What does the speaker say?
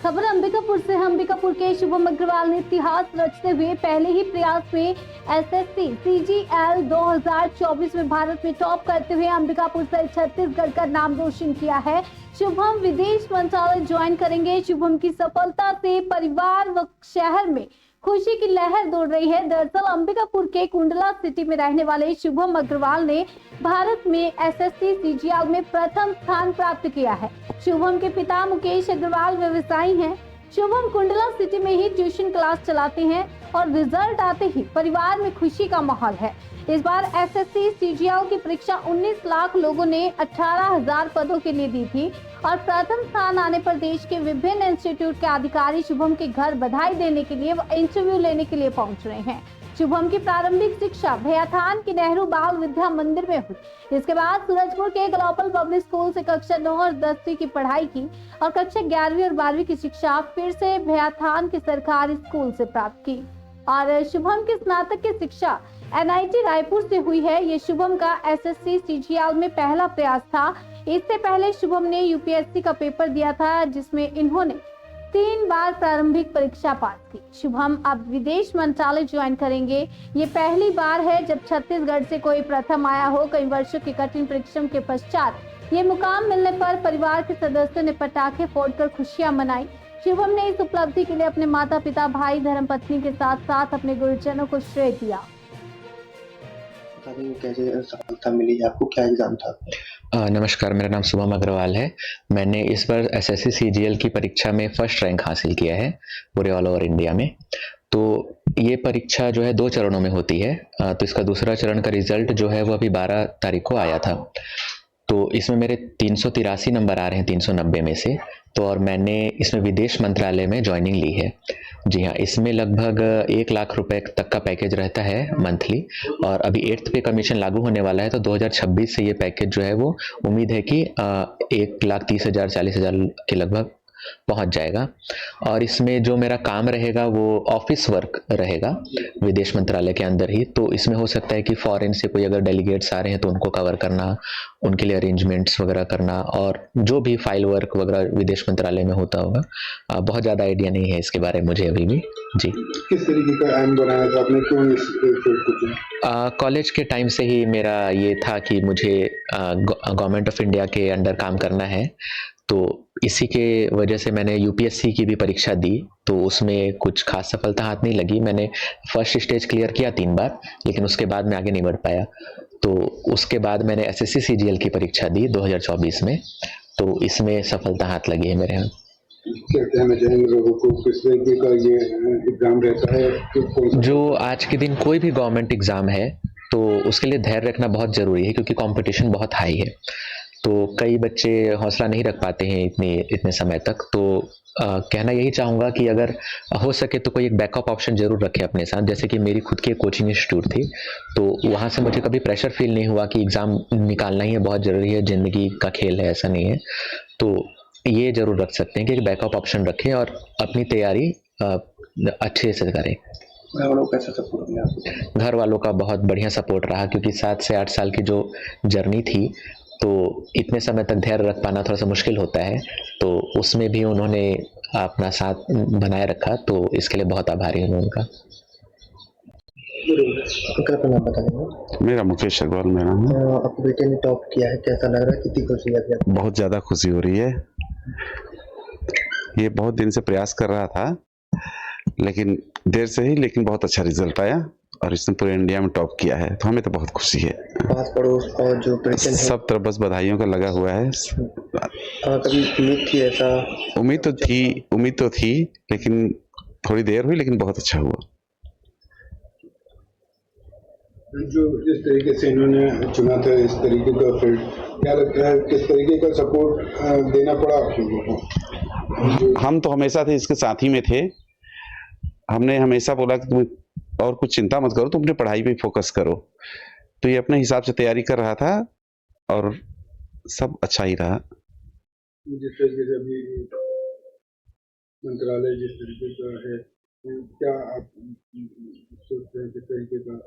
खबर अंबिकापुर से है। अंबिकापुर के शुभम अग्रवाल ने इतिहास रचते हुए पहले ही प्रयास में एसएससी सीजीएल 2024 में भारत में टॉप करते हुए अंबिकापुर से छत्तीसगढ़ का नाम रोशन किया है। शुभम विदेश मंत्रालय ज्वाइन करेंगे। शुभम की सफलता से परिवार व शहर में खुशी की लहर दौड़ रही है। दरअसल अंबिकापुर के कुंडला सिटी में रहने वाले शुभम अग्रवाल ने भारत में एसएससी सीजीएल में प्रथम स्थान प्राप्त किया है। शुभम के पिता मुकेश अग्रवाल व्यवसायी हैं। शुभम कुंडला सिटी में ही ट्यूशन क्लास चलाते हैं और रिजल्ट आते ही परिवार में खुशी का माहौल है। इस बार एसएससी सीजीएल की परीक्षा 19 लाख लोगों ने 18,000 पदों के लिए दी थी और प्रथम स्थान आने पर देश के विभिन्न इंस्टीट्यूट के अधिकारी शुभम के घर बधाई देने के लिए व इंटरव्यू लेने के लिए पहुंच रहे हैं। शुभम की प्रारंभिक शिक्षा भैयाथान के नेहरू बाल विद्या मंदिर में हुई। इसके बाद सूरजपुर के ग्लोबल पब्लिक स्कूल से कक्षा 9 और 10वीं की पढ़ाई की और कक्षा 11वीं और 12वीं की शिक्षा फिर से भैयाथान के सरकारी स्कूल से प्राप्त की। और शुभम की स्नातक की शिक्षा एनआईटी रायपुर से हुई है। ये शुभम का एसएससी सीजीएल में पहला प्रयास था। इससे पहले शुभम ने यूपीएससी का पेपर दिया था, जिसमें इन्होंने 3 बार प्रारंभिक परीक्षा पास की। शुभम अब विदेश मंत्रालय ज्वाइन करेंगे। ये पहली बार है जब छत्तीसगढ़ से कोई प्रथम आया हो। कई वर्षों के कठिन परिश्रम के पश्चात ये मुकाम मिलने पर परिवार के सदस्यों ने पटाखे फोड़कर खुशियां मनाई। शुभम ने इस उपलब्धि के लिए अपने माता पिता, भाई, धर्मपत्नी के साथ साथ अपने गुरुजनों को श्रेय दिया। कैसे सफलता मिली आपको, क्या एग्जाम था? नमस्कार, मेरा नाम शुभम अग्रवाल है। मैंने इस बार एसएससी सीजीएल की परीक्षा में फर्स्ट रैंक हासिल किया है पूरे ऑल ओवर इंडिया में। तो ये परीक्षा जो है 2 चरणों में होती है। तो इसका दूसरा चरण का रिजल्ट जो है वो अभी 12 तारीख को आया था। तो इसमें मेरे 383 नंबर आ रहे हैं 390 में से। तो और मैंने इसमें विदेश मंत्रालय में ज्वाइनिंग ली है। जी हाँ, इसमें लगभग 1 लाख रुपए तक का पैकेज रहता है मंथली और अभी 8th पे कमीशन लागू होने वाला है। तो 2026 से ये पैकेज जो है वो उम्मीद है कि 1,30,000 40,000 के लगभग पहुंच जाएगा। और इसमें जो मेरा काम रहेगा वो ऑफिस वर्क रहेगा विदेश मंत्रालय के अंदर ही। तो इसमें हो सकता है कि फॉरेन से कोई अगर डेलीगेट्स आ रहे हैं तो उनको कवर करना, उनके लिए अरेंजमेंट्स वगैरह करना और जो भी फाइल वर्क वगैरह विदेश मंत्रालय में होता होगा। बहुत ज़्यादा आइडिया नहीं है इसके बारे में मुझे अभी भी। जी, किस तरीके का एम बनाया था आपने, क्यों इस फील्ड को चुना? कॉलेज के टाइम से ही मेरा ये था कि मुझे गवर्नमेंट ऑफ इंडिया के अंडर काम करना है। तो इसी के वजह से मैंने यूपीएससी की भी परीक्षा दी। तो उसमें कुछ खास सफलता हाथ नहीं लगी। मैंने फर्स्ट स्टेज क्लियर किया 3 बार, लेकिन उसके बाद मैं आगे नहीं बढ़ पाया। तो उसके बाद मैंने एसएससी सीजीएल की परीक्षा दी 2024 में। तो इसमें सफलता हाथ लगी है मेरे यहाँ। क्या कहना चाहेंगे लोगों को, किस तरीके का ये एग्जाम रहता है? जो आज के दिन कोई भी गवर्नमेंट एग्जाम है तो उसके लिए धैर्य रखना बहुत ज़रूरी है, क्योंकि कंपटीशन बहुत हाई है। तो कई बच्चे हौसला नहीं रख पाते हैं इतने समय तक। तो कहना यही चाहूँगा कि अगर हो सके तो कोई एक बैकअप ऑप्शन ज़रूर रखें अपने साथ। जैसे कि मेरी खुद की एक कोचिंग इंस्टीट्यूट थी, तो वहाँ से मुझे कभी प्रेशर फील नहीं हुआ कि एग्ज़ाम निकालना ही है, बहुत ज़रूरी है, ज़िंदगी का खेल है, ऐसा नहीं है। तो ये ज़रूर रख सकते हैं कि एक बैकअप ऑप्शन रखें और अपनी तैयारी अच्छे से करें। घर वालों का कैसा सपोर्ट मिला आपको? घर वालों का बहुत बढ़िया सपोर्ट रहा, क्योंकि 7 से 8 साल की जो जर्नी थी, तो इतने समय तक धैर्य रख पाना थोड़ा सा मुश्किल होता है। तो उसमें भी उन्होंने अपना साथ बनाए रखा, तो इसके लिए बहुत आभारी हूँ उनका। नाम बताएंगे? मेरा मुकेश अग्रवाल मेरा नाम है। आपके बेटे ने टॉप किया है, कैसा लग रहा है, कितनी खुशी लग रही है? बहुत ज़्यादा खुशी हो रही है। ये बहुत दिन से प्रयास कर रहा था, लेकिन देर से ही, लेकिन बहुत अच्छा रिजल्ट आया और इसने पूरे इंडिया में टॉप किया है। तो हमें तो बहुत खुशी है। पास पड़ोस और जो पेरेंट्स सब तरफ बस बधाइयों का लगा हुआ है। कभी उम्मीद थी ऐसा? उम्मीद तो थी, लेकिन थोड़ी देर हुई, लेकिन बहुत अच्छा हुआ। जो जिस तरीके से इन्होंने चुना था इस तरीके का फील्ड, क्या लगता है किस तरीके का सपोर्ट देना पड़ा आप लोगों को? हम तो हमेशा थे इसके साथ ही में थे। हमने हमेशा बोला कि तुम और कुछ चिंता मत करो, तुम अपनी पढ़ाई पे फोकस करो। तो ये अपने हिसाब से तैयारी कर रहा था और सब अच्छा ही रहा। जिस तरीके से अभी मंत्रालय जिस तरीके का है, क्या आप सोचते हैं किस तरीके का